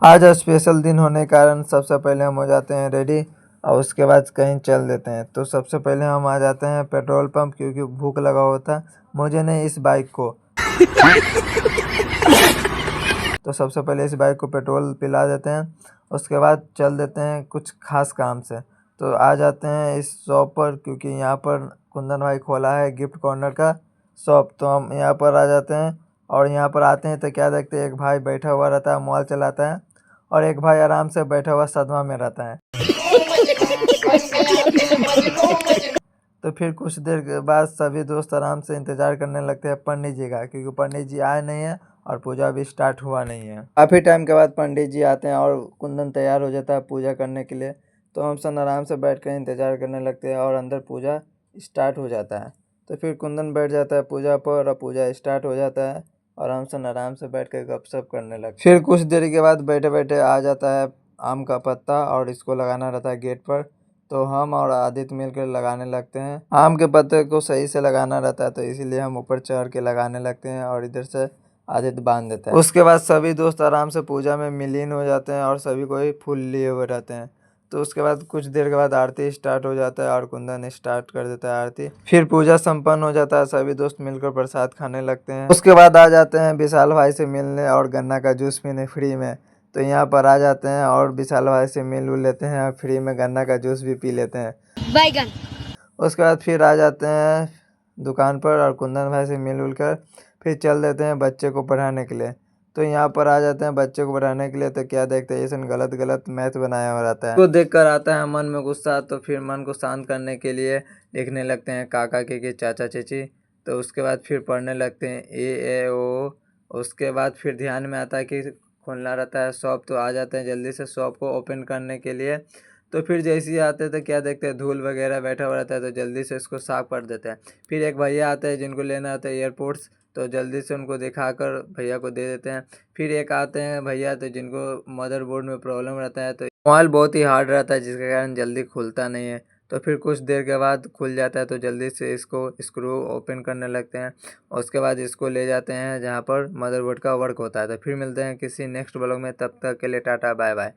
आज स्पेशल दिन होने के कारण सबसे पहले हम हो जाते हैं रेडी और उसके बाद कहीं चल देते हैं। तो सबसे पहले हम आ जाते हैं पेट्रोल पंप, क्योंकि भूख लगा हुआ था मुझे नहीं इस बाइक को। तो सबसे पहले इस बाइक को पेट्रोल पिला देते हैं, उसके बाद चल देते हैं कुछ खास काम से। तो आ जाते हैं इस शॉप पर, क्योंकि यहाँ पर कुंदन भाई खोला है गिफ्ट कॉर्नर का शॉप। तो हम यहाँ पर आ जाते हैं और यहाँ पर आते हैं तो क्या देखते हैं, एक भाई बैठा हुआ रहता है मोबाइल चलाता है और एक भाई आराम से बैठा हुआ सदमा में रहता है। तो फिर कुछ देर के बाद सभी दोस्त आराम से इंतजार करने लगते हैं पंडित जी का, क्योंकि पंडित जी आए नहीं है और पूजा भी स्टार्ट हुआ नहीं है। काफ़ी टाइम के बाद पंडित जी आते हैं और कुंदन तैयार हो जाता है पूजा करने के लिए। तो हम सब आराम से बैठ कर इंतजार करने लगते हैं और अंदर पूजा स्टार्ट हो जाता है। तो फिर कुंदन बैठ जाता है पूजा पर और पूजा स्टार्ट हो जाता है और हम सब आराम से बैठ कर गपशप करने लगते। फिर कुछ देर के बाद बैठे बैठे आ जाता है आम का पत्ता और इसको लगाना रहता है गेट पर। तो हम और आदित्य मिलकर लगाने लगते हैं। आम के पत्ते को सही से लगाना रहता है, तो इसीलिए हम ऊपर चढ़ के लगाने लगते हैं और इधर से आदित्य बांध देता है। उसके बाद सभी दोस्त आराम से पूजा में मिलीन हो जाते हैं और सभी कोई फूल लिए हुए रहते हैं। तो उसके बाद कुछ देर के बाद आरती स्टार्ट हो जाता है और कुंदन स्टार्ट कर देता है आरती। फिर पूजा संपन्न हो जाता है, सभी दोस्त मिलकर प्रसाद खाने लगते हैं। उसके बाद आ जाते हैं विशाल भाई से मिलने और गन्ना का जूस पीने फ्री में। तो यहाँ पर आ जाते हैं और विशाल भाई से मिल लेते हैं और फ्री में गन्ना का जूस भी पी लेते हैं। बैगन। उसके बाद फिर आ जाते हैं दुकान पर और कुंदन भाई से मिल कर फिर चल देते हैं बच्चे को पढ़ाने के लिए। तो यहाँ पर आ जाते हैं बच्चे को पढ़ाने के लिए, तो क्या देखते हैं इसने गलत गलत मैथ बनाया हुआ रहता है। तो देख कर आता है मन में गुस्सा, तो फिर मन को शांत करने के लिए लिखने लगते हैं काका के चाचा चेची। तो उसके बाद फिर पढ़ने लगते हैं ए ओ। उसके बाद फिर ध्यान में आता है कि खोलना रहता है शॉप। तो आ जाते हैं जल्दी से शॉप को ओपन करने के लिए। तो फिर जैसे ही आते तो क्या देखते हैं धूल वगैरह बैठा हुआ रहता है, तो जल्दी से इसको साफ कर देते हैं। फिर एक भैया आते हैं जिनको लेना आता है एयरपोर्ट्स, तो जल्दी से उनको दिखाकर भैया को दे देते हैं। फिर एक आते हैं भैया तो जिनको मदरबोर्ड में प्रॉब्लम रहता है, तो मोबाइल बहुत ही हार्ड रहता है जिसके कारण जल्दी खुलता नहीं है। तो फिर कुछ देर के बाद खुल जाता है, तो जल्दी से इसको स्क्रू ओपन करने लगते हैं। और उसके बाद इसको ले जाते हैं जहाँ पर मदरबोर्ड का वर्क होता है। तो फिर मिलते हैं किसी नेक्स्ट ब्लॉग में, तब तक के लिए टाटा बाय बाय।